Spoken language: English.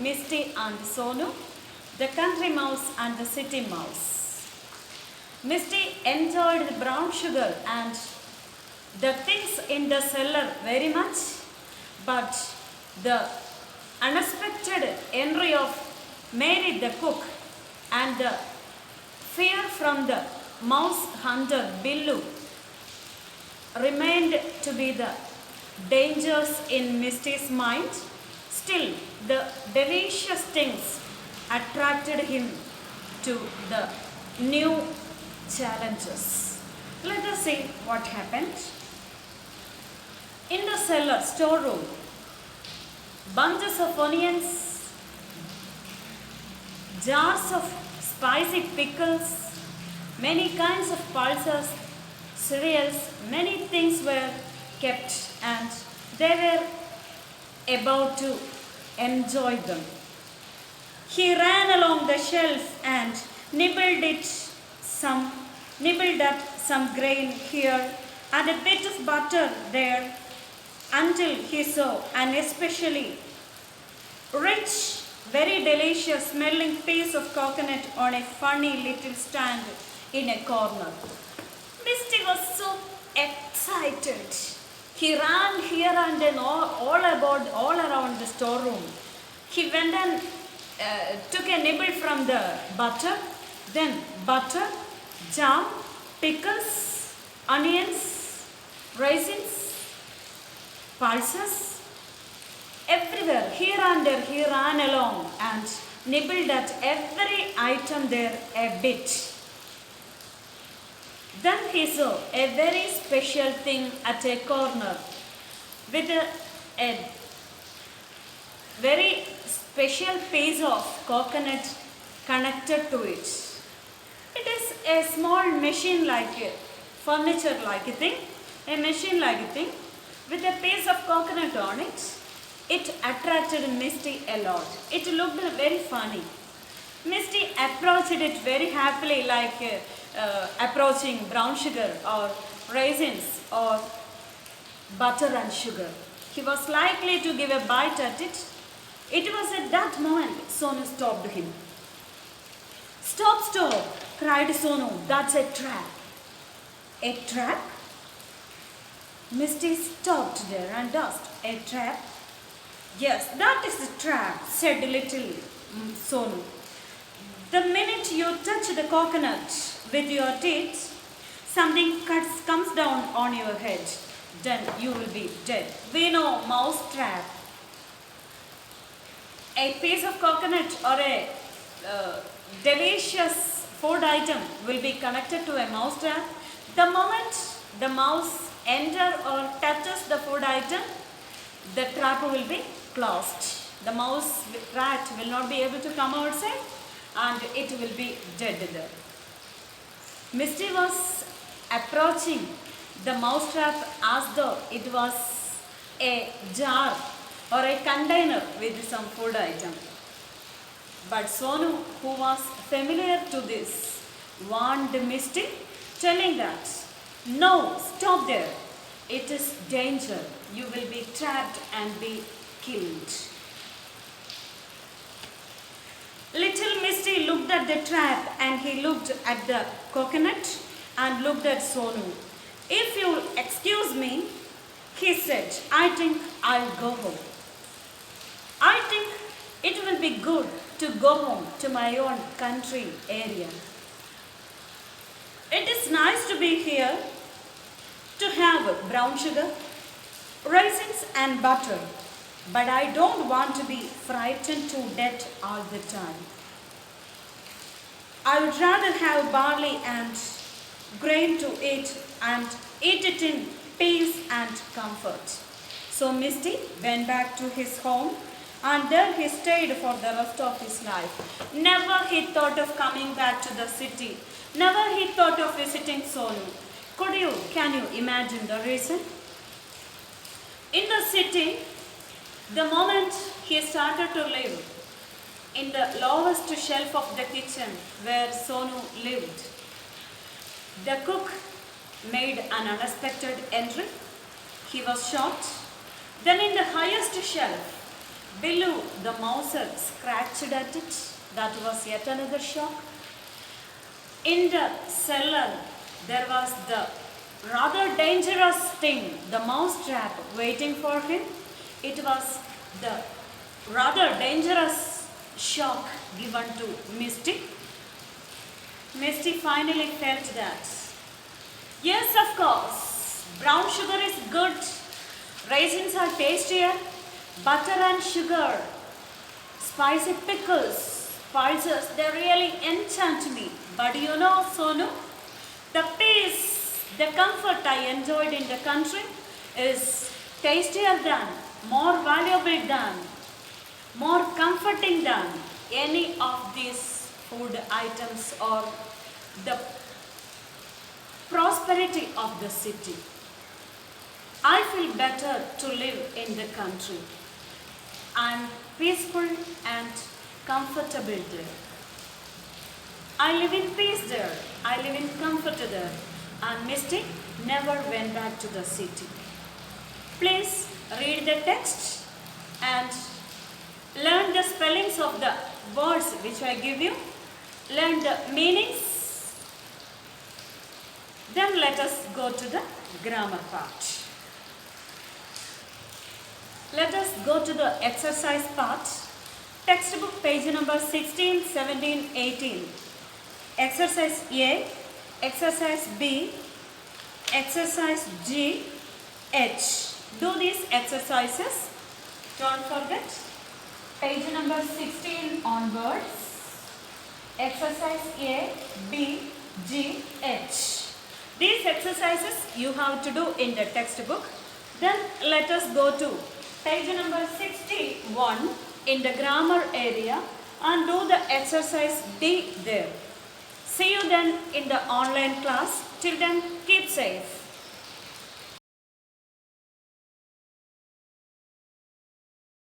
Misty and Sonu, the country mouse and the city mouse. Misty enjoyed the brown sugar and the things in the cellar very much, but the unexpected entry of Mary the cook and the fear from the mouse hunter Billu remained to be the dangers in Misty's mind. Still, the delicious things attracted him to the new challenges. Let us see what happened. In the cellar storeroom, bunches of onions, jars of spicy pickles, many kinds of pulses, cereals, many things were kept and they were about to enjoy them. He ran along the shelf and nibbled at some grain here and a bit of butter there until he saw an especially rich, very delicious smelling piece of coconut on a funny little stand in a corner. Misty was so excited. He ran here and then all around the storeroom. He went and took a nibble from the butter, then butter, jam, pickles, onions, raisins, pulses, everywhere, here and there, he ran along and nibbled at every item there a bit. Then he saw a very special thing at a corner with a very special piece of coconut connected to it. It is a small machine like a furniture like a thing, a machine like a thing with a piece of coconut on it. It attracted Misty a lot. It looked very funny. Misty approached it very happily like approaching brown sugar or raisins or butter and sugar. He was likely to give a bite at it. It was at that moment Sonu stopped him. Stop, stop, cried Sonu. That's a trap. A trap? Misty stopped there and asked, a trap? Yes, that is a trap, said little Sonu. The minute you touch the coconut with your teeth, something comes down on your head. Then you will be dead. We know mouse trap. A piece of coconut or a delicious food item will be connected to a mouse trap. The moment the mouse enters or touches the food item, the trap will be closed. The mouse rat will not be able to come outside and it will be dead there. Misty was approaching the mouse trap as though it was a jar or a container with some food item. But Sonu, who was familiar to this, warned Misty, telling that, no, stop there. It is danger. You will be trapped and be killed. Little Misty looked at the trap and he looked at the coconut and looked at Sonu. If you'll excuse me, he said, I think I'll go home. I think it will be good to go home to my own country area. It is nice to be here, to have brown sugar, raisins and butter, but I don't want to be frightened to death all the time. I would rather have barley and grain to eat and eat it in peace and comfort. So Misty went back to his home and there he stayed for the rest of his life. Never he thought of coming back to the city. Never he thought of visiting Sonu. Can you imagine the reason? In the city, the moment he started to live in the lowest shelf of the kitchen where Sonu lived, the cook made an unexpected entry. He was shot. Then in the highest shelf, Below, the mouse had scratched at it. That was yet another shock. In the cellar, there was the rather dangerous thing, the mouse trap waiting for him. It was the rather dangerous shock given to Misty. Misty finally felt that. Yes, of course, brown sugar is good. Raisins are tastier. Butter and sugar, spicy pickles, pulses, they really enchant me. But you know, Sonu, the peace, the comfort I enjoyed in the country is tastier than, more valuable than, more comforting than any of these food items or the prosperity of the city. I feel better to live in the country. I'm peaceful and comfortable there. I live in peace there. I live in comfort there. And Misty never went back to the city. Please read the text and learn the spellings of the words which I give you. Learn the meanings. Then let us go to the grammar part. Let us go to the exercise part. Textbook page number 16, 17, 18. Exercise A, exercise B, exercise G, H. Do these exercises. Don't forget. Page number 16 onwards. Exercise A, B, G, H. These exercises you have to do in the textbook. Then let us go to page number 61 in the grammar area and do the exercise D there. See you then in the online class. Till then, keep safe.